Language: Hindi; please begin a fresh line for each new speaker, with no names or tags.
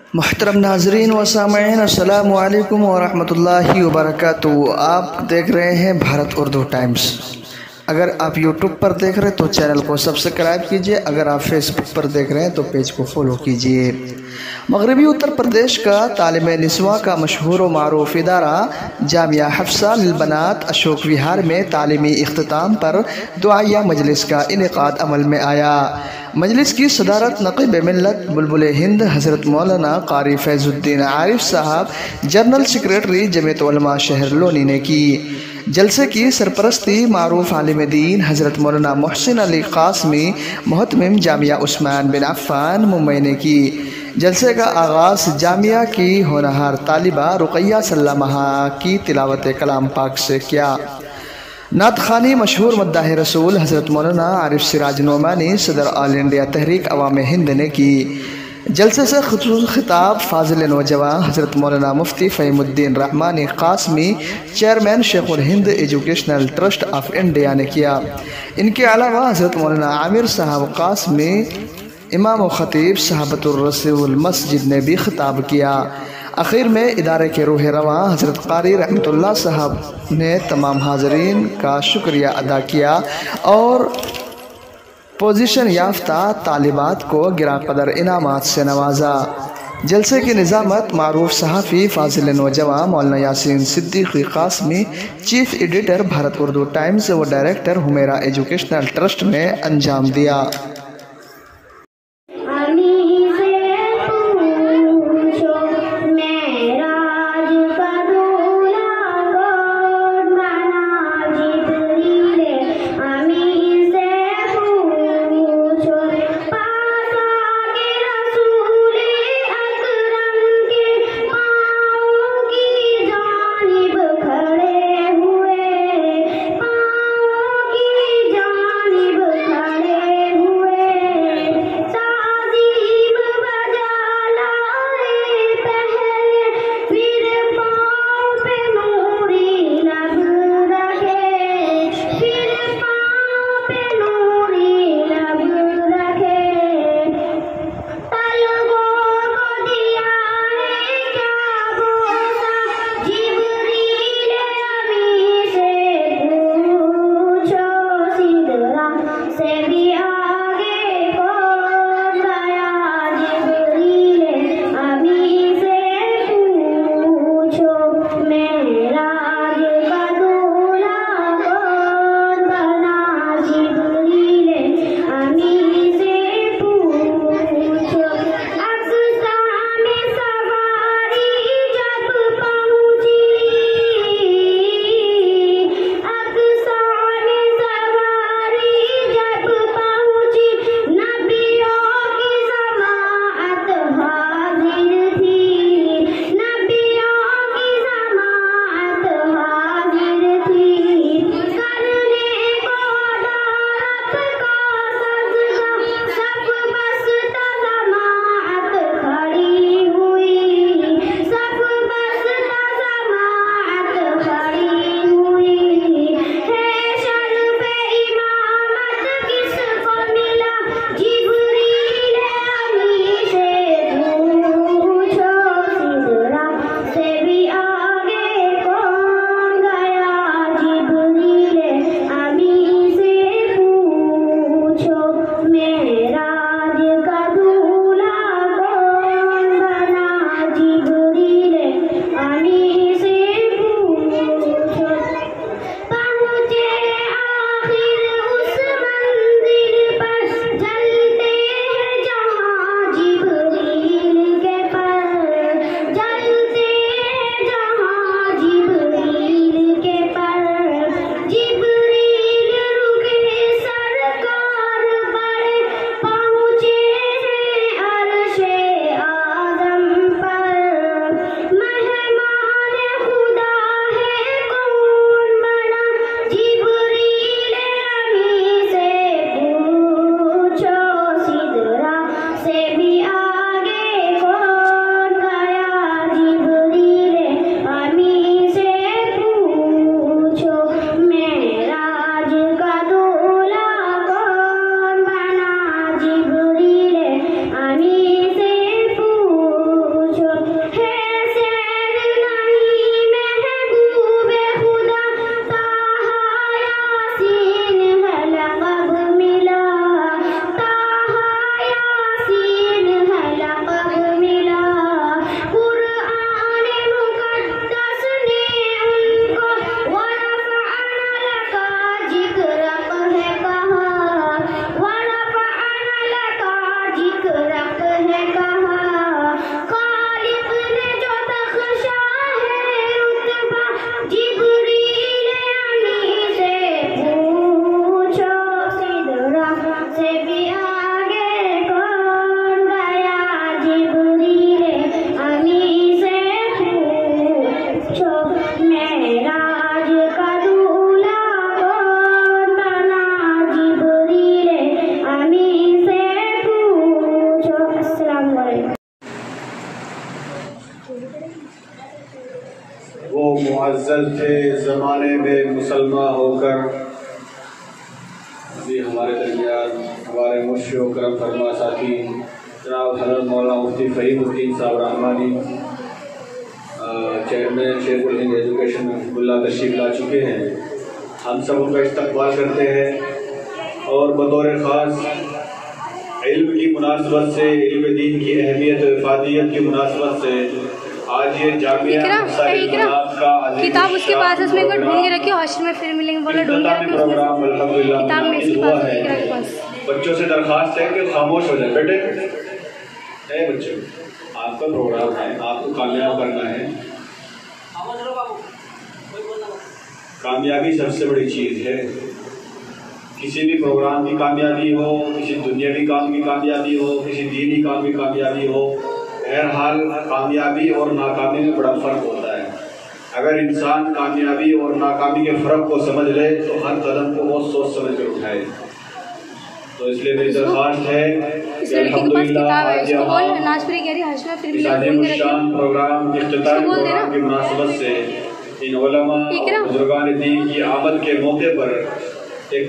मोहतरम नाजरीन व सामईन, अस्सलामु अलैकुम व रहमतुल्लाहि व बरकातुहू। आप देख रहे हैं भारत उर्दू टाइम्स। अगर आप यूट्यूब पर देख रहे हैं तो चैनल को सब्सक्राइब कीजिए। अगर आप फेसबुक पर देख रहे हैं तो पेज को फॉलो कीजिए। मगरबी उत्तर प्रदेश का तालिम निस्वा का मशहूर व मारूफ इदारा जामिया हफ्सा लिलबनात अशोक विहार में तालीमी इख्तिताम पर दुआया मजलिस का इनेकाद अमल में आया। मजलिस की सदारत नक़ीब मिल्लत बुलबुल हिंद हज़रत मौलाना कारी फैज़ुद्दीन आरिफ साहब, जनरल सेक्रेटरी जमीयत उलमा शहर लोनी ने की। जलसे की सरपरस्ती मारूफ आलिम दीन हज़रत मौलाना मोहसिन अली क़ासमी मुहतमिम जामिया उस्मान बिन अफ़्फ़ान मुंबई ने की। जलसे का आगाज़ जामिया की होनहार तालिबा रुक़ैया सल्लमहा की तिलावत कलाम पाक से किया। नात ख़ानी मशहूर मद्दाह रसूल हज़रत मौलाना आरिफ सिराज नोमानी सदर ऑल इंडिया तहरीक अवाम हिंद ने की। जलसे से खुसूस खिताब फाजिल नौजवान Hazrat Maulana Mufti Fahimuddin Rahmani Qasmi chairman Shaikhul Hind educational trust of India ने किया। इनके अलावा हज़रत मौलाना आमिर साहब क़ासमी इमाम व ख़तीब सहाबतुर रसूल मस्जिद ने भी खिताब किया। आखिर में इदारे के रूह रवां हज़रत क़ारी रहमतुल्लाह साहब ने तमाम हाज़रीन का शुक्रिया अदा किया और पोजीशन याफ्ता तालिबात को गिरा कदर इनामात से नवाजा। जलसे की निज़ामत मारूफ सहाफ़ी फाजिल नौजवान मौलाना Yasin Siddiqui Qasmi, chief editor Bharat Urdu times व डायरेक्टर हुमेरा एजुकेशनल ट्रस्ट ने अंजाम दिया।
वो मुअज़्ज़ज़ थे ज़माने में मुसलमान होकर। अभी हमारे दरमियान हमारे मुर्शिद करम फरमा साथी जनाब हज़रत मौलाना मुफ्ती फ़हीमुद्दीन साहब रहमानी चेयरमैन शेखुल हिंद एजुकेशन हिफ़्ज़ुल्लाह तशरीफ़ ला चुके हैं। हम सब उनका इस्तक़बाल करते हैं और बतौर ख़ास इल्म की मुनासबत से, इल्म दीन की अहमियत व इफ़ादियत की मुनासबत से आज ये जामिया
किताब उसके पास उसमें एक बार ढूंढ के रखिए, हॉस्टल में फिर मिलेंगे। बोलो ढूंढ के रखिए
प्रोग्राम अल्हम्दुलिल्लाह
किताब में इसके पास है पास।
बच्चों से दरख्वास्त है कि खामोश हो जाए। बेटे बच्चों, आपका प्रोग्राम है, आपको कामयाब करना है। कामयाबी सबसे बड़ी चीज़ है। किसी भी प्रोग्राम की कामयाबी हो, किसी दुनियावी काम की कामयाबी हो, किसी दीनी काम की कामयाबी हो, बहरहाल कामयाबी और नाकामी में बड़ा फ़र्क होता है। अगर इंसान कामयाबी और नाकामी के फ़र्क को समझ ले तो हर कदम को बहुत सोच समझ कर उठाए। तो इसलिए मेरी दरख्वास्त है कि अल्हम्दुलिल्लाह आज शान प्रोग्राम की मुनासबत से इन उलमा बुजुर्गान दीन की आमद के मौके पर एक